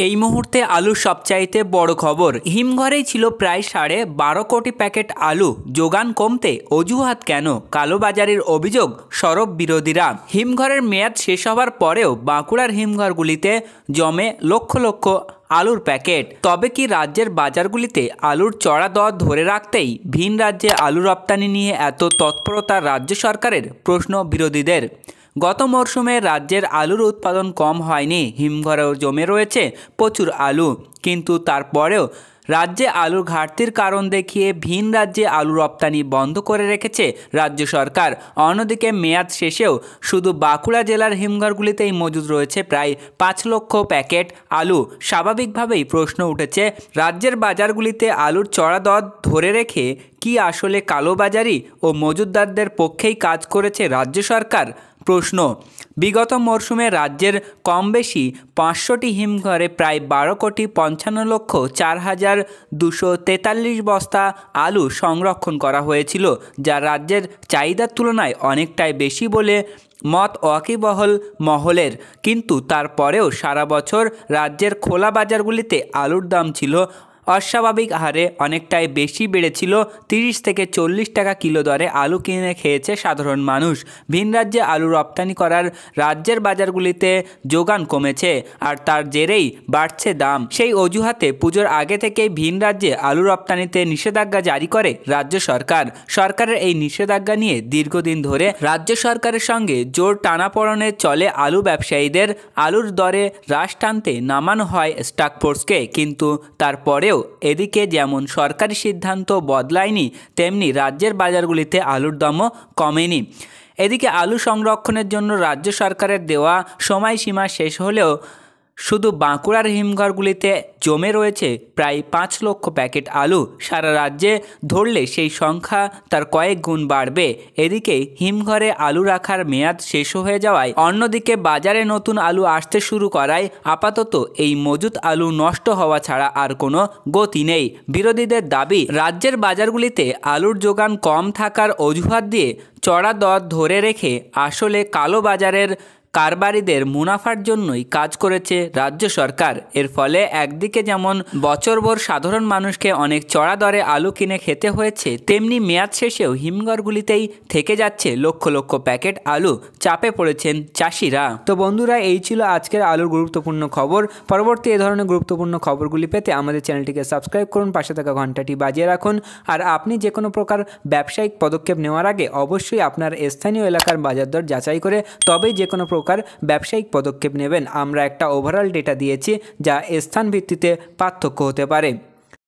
এই মুহূর্তে আলুর সবচাইতে বড় খবর, হিমঘরেই ছিল প্রায় 12.5 কোটি প্যাকেট আলু। যোগান কমতে অজুহাত কেন? কালোবাজারের অভিযোগ সরব বিরোধীরা। হিমঘরের মেয়াদ শেষ হওয়ার পরেও বাঁকুড়ার হিমঘরগুলিতে জমে লক্ষ লক্ষ আলুর প্যাকেট। তবে কি রাজ্যের বাজারগুলিতে আলুর চড়া দর ধরে রাখতেই ভিন রাজ্যে আলু রপ্তানি নিয়ে এত তৎপরতা রাজ্য সরকারের? প্রশ্ন বিরোধীদের। গত মরশুমে রাজ্যের আলুর উৎপাদন কম হয়নি, হিমঘরেও জমে রয়েছে প্রচুর আলু। কিন্তু তারপরেও রাজ্যে আলুর ঘাটতির কারণ দেখিয়ে ভিন রাজ্যে আলু রপ্তানি বন্ধ করে রেখেছে রাজ্য সরকার। অন্যদিকে মেয়াদ শেষেও শুধু বাঁকুড়া জেলার হিমঘরগুলিতেই মজুদ রয়েছে প্রায় 5 লক্ষ প্যাকেট আলু। স্বাভাবিকভাবেই প্রশ্ন উঠেছে, রাজ্যের বাজারগুলিতে আলুর চড়া দর ধরে রেখে কি আসলে কালোবাজারি ও মজুতদারদের পক্ষেই কাজ করেছে রাজ্য সরকার? প্রশ্ন। বিগত মরশুমে রাজ্যের কম বেশি 500টি হিমঘরে প্রায় 12,55,04,243 বস্তা আলু সংরক্ষণ করা হয়েছিল, যা রাজ্যের চাহিদার তুলনায় অনেকটাই বেশি বলে মত ওয়াকিবহল মহলের। কিন্তু তারপরেও সারা বছর রাজ্যের খোলা বাজারগুলিতে আলুর দাম ছিল অস্বাভাবিক হারে অনেকটাই বেশি বেড়েছিল। 30 থেকে 40 টাকা কিলো দরে আলু কিনে খেয়েছে সাধারণ মানুষ। ভিন রাজ্যে আলু রপ্তানি করার রাজ্যের বাজারগুলিতে যোগান কমেছে, আর তার জেরেই বাড়ছে দাম। সেই অজুহাতে পুজোর আগে থেকেই ভিন রাজ্যে আলু রপ্তানিতে নিষেধাজ্ঞা জারি করে রাজ্য সরকার। সরকারের এই নিষেধাজ্ঞা নিয়ে দীর্ঘদিন ধরে রাজ্য সরকারের সঙ্গে জোর টানাপোড়েনে চলে আলু ব্যবসায়ীদের। আলুর দরে হ্রাস টানতে নামানো হয় টাস্ক ফোর্সকে, কিন্তু তারপরেও এদিকে যেমন সরকারি সিদ্ধান্ত বদলায়নি, তেমনি রাজ্যের বাজারগুলিতে আলুর দামও কমেনি। এদিকে আলু সংরক্ষণের জন্য রাজ্য সরকারের দেওয়া সময়সীমা শেষ হলেও শুধু বাঁকুড়ার হিমঘরগুলিতে জমে রয়েছে প্রায় 5 লক্ষ প্যাকেট আলু। সারা রাজ্যে ধরলে সেই সংখ্যা তার কয়েক গুণ বাড়বে। এদিকে হিমঘরে আলু রাখার মেয়াদ শেষ হয়ে যাওয়ায়, অন্যদিকে বাজারে নতুন আলু আসতে শুরু করায় আপাতত এই মজুত আলু নষ্ট হওয়া ছাড়া আর কোনো গতি নেই। বিরোধীদের দাবি, রাজ্যের বাজারগুলিতে আলুর যোগান কম থাকার অজুহাত দিয়ে চড়া দর ধরে রেখে আসলে কালো বাজারের কারবারিদের মুনাফার জন্যই কাজ করেছে রাজ্য সরকার। এর ফলে একদিকে যেমন বছরভর সাধারণ মানুষকে অনেক চড়া দরে আলু কিনে খেতে হয়েছে, তেমনি মেয়াদ শেষেও হিমঘরগুলিতেই থেকে যাচ্ছে লক্ষ লক্ষ প্যাকেট আলু। চাপে পড়েছেন চাষিরা। তো বন্ধুরা, এই ছিল আজকের আলুর গুরুত্বপূর্ণ খবর। পরবর্তী এই ধরনের গুরুত্বপূর্ণ খবরগুলি পেতে আমাদের চ্যানেলটিকে সাবস্ক্রাইব করুন, পাশে থাকা ঘন্টাটি বাজিয়ে রাখুন। আর আপনি যে কোনো প্রকার ব্যবসায়িক পদক্ষেপ নেওয়ার আগে অবশ্যই আপনার স্থানীয় এলাকার বাজার দর যাচাই করে তবেই যে কোনো প্রকার ব্যবসায়িক পদক্ষেপ নেবেন। আমরা একটা ওভারঅল ডেটা দিয়েছি, যা স্থান ভিত্তিতে পার্থক্য হতে পারে।